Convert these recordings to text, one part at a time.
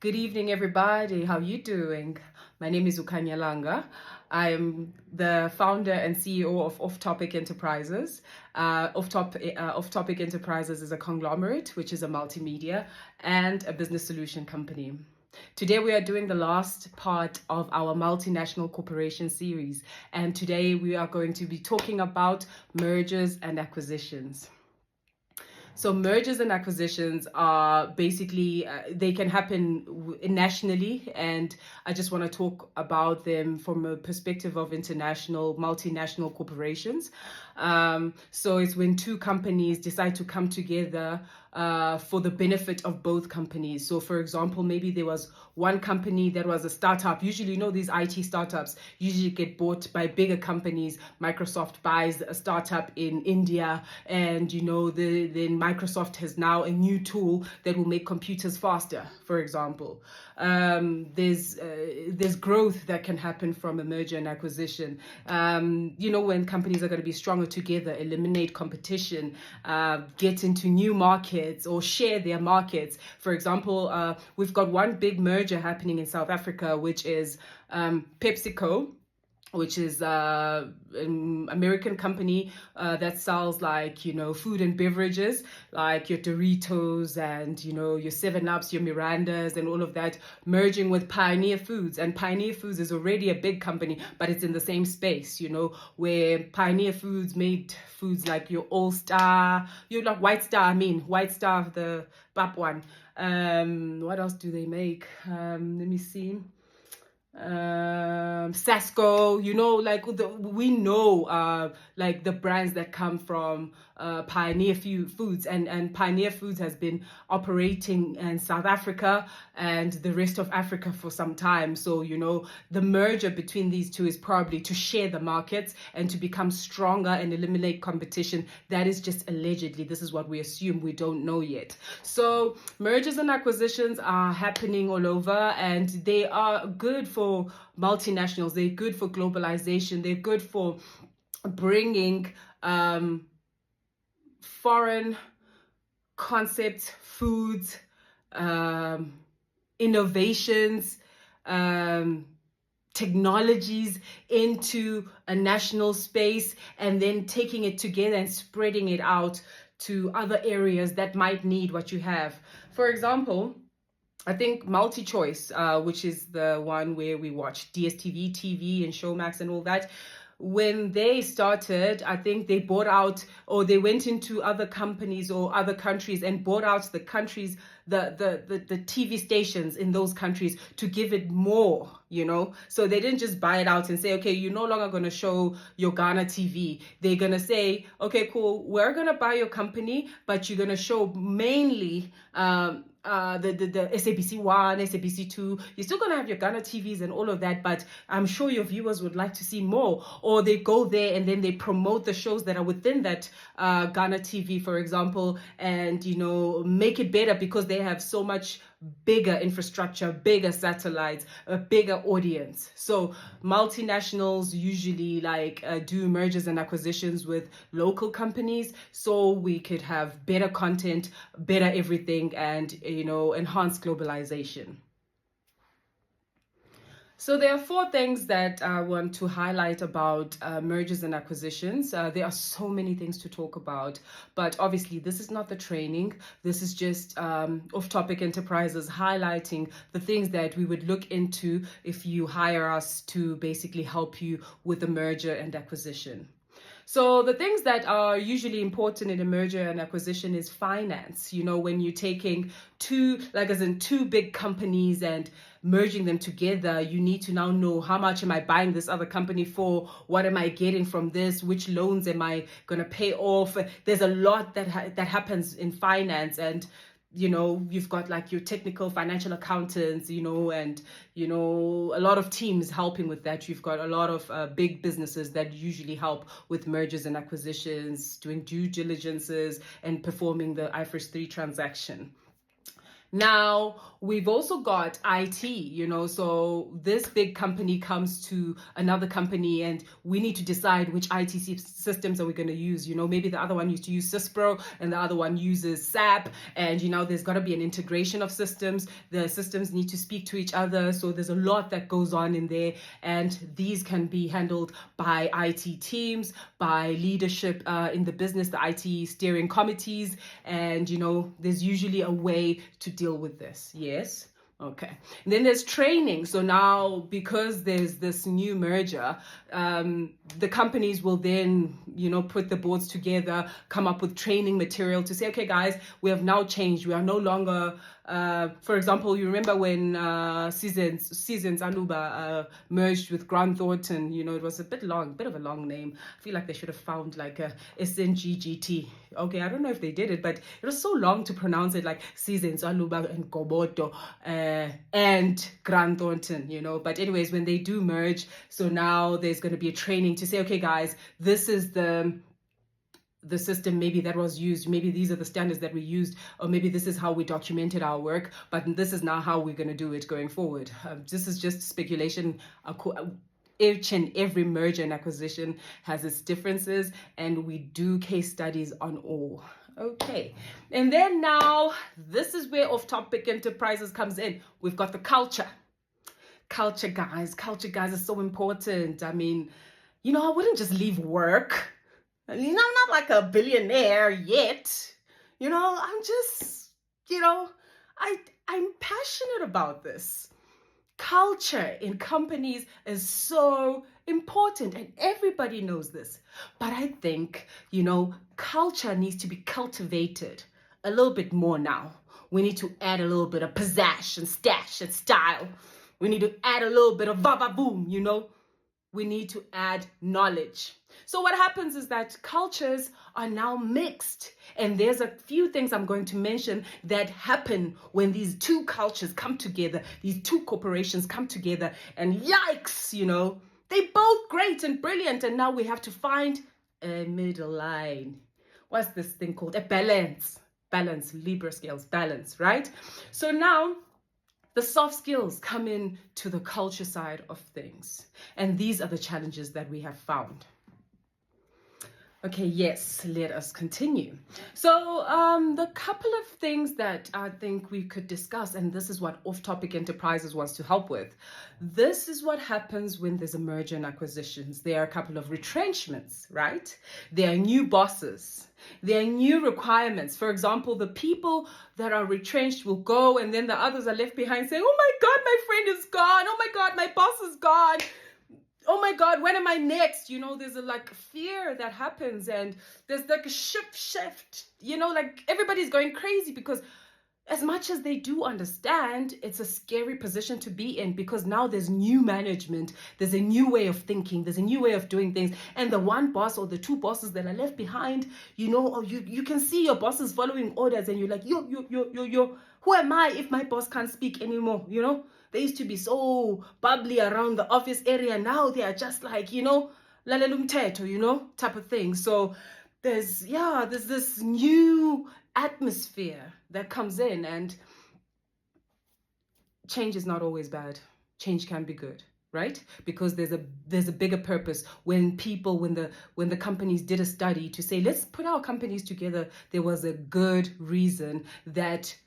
Good evening, everybody. How you doing? My name is Ukanyalanga. I'm the founder and CEO of Off Topic Enterprises. Off Topic Enterprises is a conglomerate, which is a multimedia and a business solution company. Today we are doing the last part of our multinational corporation series, and today we are going to be talking about mergers and acquisitions. So mergers and acquisitions are basically, they can happen nationally, and I just want to talk about them from a perspective of international, multinational corporations. So it's when two companies decide to come together for the benefit of both companies. So for example, maybe there was one company that was a startup. Usually, these IT startups usually get bought by bigger companies. Microsoft buys a startup in India, and then Microsoft has now a new tool that will make computers faster, for example. There's growth that can happen from a merger and acquisition. When companies are going to be stronger together, eliminate competition, get into new markets or share their markets. For example, we've got one big merger happening in South Africa, which is PepsiCo, which is an American company that sells food and beverages, like your Doritos and your 7-Ups, your Mirandas and all of that, merging with Pioneer Foods. And Pioneer Foods is already a big company, but it's in the same space, where Pioneer Foods made foods like your All Star, White Star, the PAP one. What else do they make? Let me see. Sasco, we know the brands that come from Pioneer Foods, and Pioneer Foods has been operating in South Africa and the rest of Africa for some time. So the merger between these two is probably to share the markets and to become stronger and eliminate competition. That is just allegedly. This is what we assume. We don't know yet. So mergers and acquisitions are happening all over, and they are good for multinationals. They're good for globalization. They're good for bringing foreign concepts, foods, innovations, technologies into a national space, and then taking it together and spreading it out to other areas that might need what you have. For example, I think MultiChoice, which is the one where we watch DSTV, TV, and Showmax and all that, when they started, I think they bought out, or they went into other companies or other countries and bought out the countries, the TV stations in those countries to give it more, So they didn't just buy it out and say, okay, you're no longer going to show your Ghana TV. They're going to say, okay, cool, we're going to buy your company, but you're going to show mainly the SABC 1, SABC 2. You're still going to have your Ghana TVs and all of that, but I'm sure your viewers would like to see more. Or they go there and then they promote the shows that are within that Ghana TV, for example, and, make it better because they have so much bigger infrastructure, bigger satellites, a bigger audience. So multinationals usually do mergers and acquisitions with local companies, so we could have better content, better everything, and enhance globalization. So there are 4 things that I want to highlight about mergers and acquisitions. There are so many things to talk about, but obviously this is not the training. This is just off-topic enterprises highlighting the things that we would look into if you hire us to basically help you with the merger and acquisition. So the things that are usually important in a merger and acquisition is finance. When you're taking two big companies and merging them together, you need to now know, how much am I buying this other company for? What am I getting from this? Which loans am I going to pay off? There's a lot that happens in finance, and you've got your technical financial accountants, and a lot of teams helping with that. You've got a lot of big businesses that usually help with mergers and acquisitions, doing due diligences and performing the IFRS 3 transaction. Now, we've also got IT, so this big company comes to another company and we need to decide which IT systems are we going to use. Maybe the other one used to use Cispro and the other one uses SAP, and there's got to be an integration of systems. The systems need to speak to each other, so there's a lot that goes on in there, and these can be handled by IT teams, by leadership in the business, the IT steering committees, and there's usually a way to deal with this. Yes. Okay. And then there's training. So now, because there's this new merger, the companies will then, put the boards together, come up with training material to say, okay, guys, we have now changed. We are no longer, for example, you remember when Seasons Aluba merged with Grant Thornton, it was a bit of a long name. I feel like they should have found like a SNGGT. Okay, I don't know if they did it, but it was so long to pronounce it, like Seasons Aluba and Goboto and Grant Thornton, But anyways, when they do merge, so now there's going to be a training to say, okay, guys, this is the system maybe that was used, maybe these are the standards that we used, or maybe this is how we documented our work, but this is now how we're going to do it going forward. This is just speculation. Each and every merger and acquisition has its differences, and we do case studies on all. Okay, and then now this is where off-topic enterprises comes in. We've got the culture. Culture, guys is so important. I mean, I wouldn't just leave work. I'm not like a billionaire yet. I'm just, I'm passionate about this. Culture in companies is so important, and everybody knows this. But I think, culture needs to be cultivated a little bit more now. We need to add a little bit of pizzazz and stash and style. We need to add a little bit of va-va-boom, We need to add knowledge. So what happens is that cultures are now mixed. And there's a few things I'm going to mention that happen when these two cultures come together, these two corporations come together, and yikes, they're both great and brilliant. And now we have to find a middle line. What's this thing called? A balance, Libra scales, balance, right? So now the soft skills come in to the culture side of things. And these are the challenges that we have found. Okay, yes, let us continue. So the couple of things that I think we could discuss, and this is what Off-Topic Enterprises wants to help with. This is what happens when there's a merger and acquisitions. There are a couple of retrenchments, right? There are new bosses. There are new requirements. For example, the people that are retrenched will go, and then the others are left behind saying, oh my God, my friend is gone. Oh my God, my boss is gone. Oh my God, when am I next? There's a fear that happens, and there's like a shift, everybody's going crazy, because as much as they do understand, it's a scary position to be in, because now there's new management, there's a new way of thinking, there's a new way of doing things, and the one boss or the two bosses that are left behind, or you can see your bosses following orders, and you're like, yo, who am I if my boss can't speak anymore? They used to be so bubbly around the office area. Now they are just like, lalelumteto, type of thing. So there's this new atmosphere that comes in, and change is not always bad. Change can be good, right? Because there's a bigger purpose. When the companies did a study to say, let's put our companies together, there was a good reason that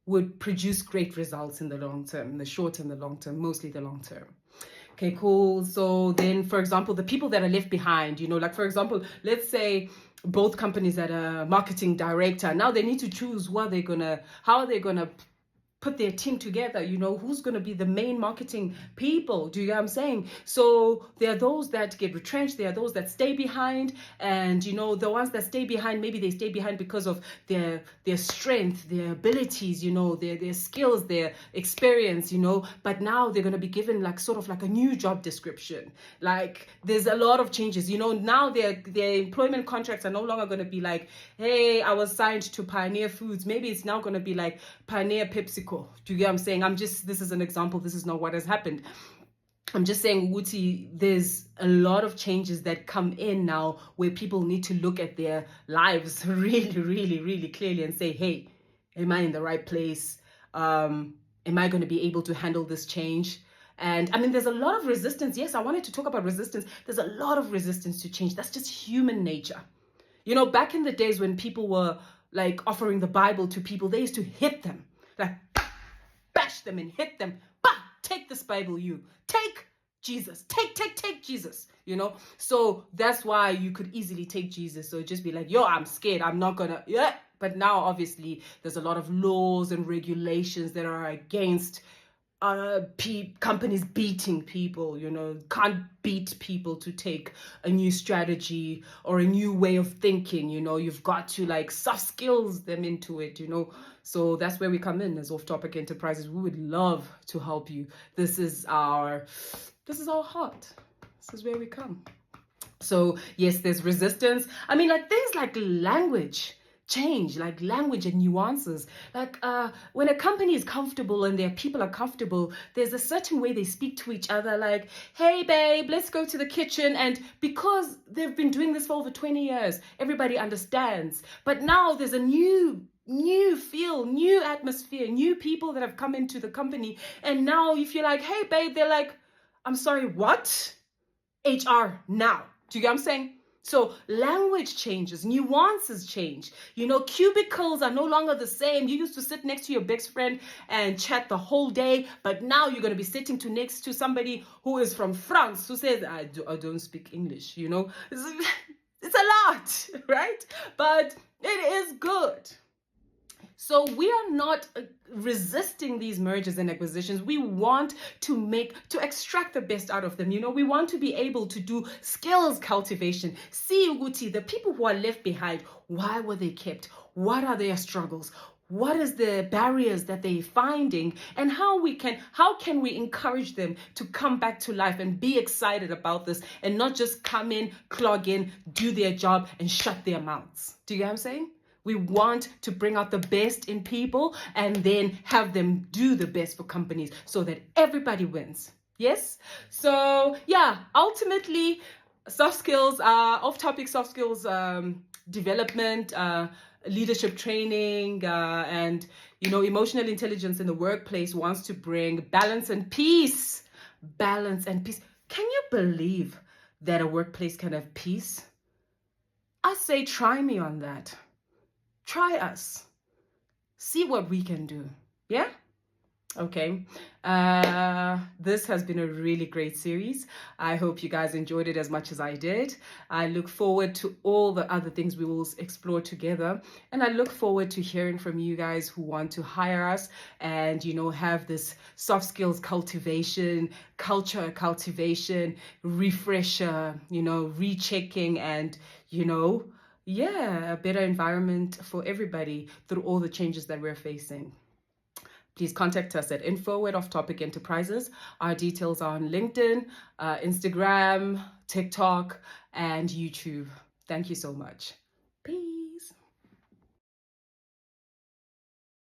would produce great results in the long term, in the short and the long term, mostly the long term. Okay, cool. So then, for example, the people that are left behind, for example, let's say both companies had a marketing director. Now they need to choose how are they gonna put their team together, who's going to be the main marketing people. Do you get what I'm saying? So there are those that get retrenched, there are those that stay behind, and the ones that stay behind, maybe they stay behind because of their strength, their abilities, their skills, their experience, but now they're going to be given sort of a new job description. There's a lot of changes, now their employment contracts are no longer going to be like, hey, I was signed to Pioneer Foods. Maybe it's now going to be like Pioneer PepsiCo. Do you get what I'm saying? This is an example. This is not what has happened. I'm just saying, Wuti, there's a lot of changes that come in now where people need to look at their lives really, really, really clearly and say, hey, Am I in the right place? Am I going to be able to handle this change? And I mean, there's a lot of resistance. Yes, I wanted to talk about resistance. There's a lot of resistance to change. That's just human nature. You know, back in the days when people were like offering the Bible to people, they used to hit them, like bash them and hit them. Bah, take this Bible, you. Take Jesus. Take Jesus. You know? So that's why you could easily take Jesus. So just be like, yo, I'm scared. I'm not gonna, yeah. But now, obviously, there's a lot of laws and regulations that are against companies beating people. You know, can't beat people to take a new strategy or a new way of thinking. You know, you've got to like soft skills them into it, you know. So that's where we come in as off-topic enterprises. We would love to help you. This is our heart. This is where we come. So yes, there's resistance. I mean, like things like language change, like language and nuances. Like when a company is comfortable and their people are comfortable, there's a certain way they speak to each other, like, hey babe, let's go to the kitchen. And because they've been doing this for over 20 years, everybody understands. But now there's a new feel, new atmosphere, new people that have come into the company. And now if you're like, hey babe, they're like, I'm sorry, what? HR now. Do you get what I'm saying? So language changes, nuances change. You know, cubicles are no longer the same. You used to sit next to your best friend and chat the whole day, but now you're going to be sitting next to somebody who is from France, who says, I don't speak English, you know. It's a lot, right? But it is good. So we are not resisting these mergers and acquisitions. We want to extract the best out of them. You know, we want to be able to do skills cultivation. See, Uguti, the people who are left behind, why were they kept? What are their struggles? What is the barriers that they're finding, and how can we encourage them to come back to life and be excited about this and not just come in, clog in, do their job and shut their mouths. Do you get what I'm saying? We want to bring out the best in people and then have them do the best for companies so that everybody wins. Yes? So yeah, ultimately, soft skills, off-topic soft skills development, leadership training, and, you know, emotional intelligence in the workplace wants to bring balance and peace. Balance and peace. Can you believe that a workplace can have peace? I say try me on that. Try us. See what we can do. Yeah? Okay. This has been a really great series. I hope you guys enjoyed it as much as I did. I look forward to all the other things we will explore together. And I look forward to hearing from you guys who want to hire us and, you know, have this soft skills cultivation, culture cultivation, refresher, you know, rechecking and, you know, yeah, a better environment for everybody through all the changes that we're facing. Please contact us at info@offtopic enterprises. Our details are on LinkedIn, Instagram, TikTok, and YouTube. Thank you so much. Peace.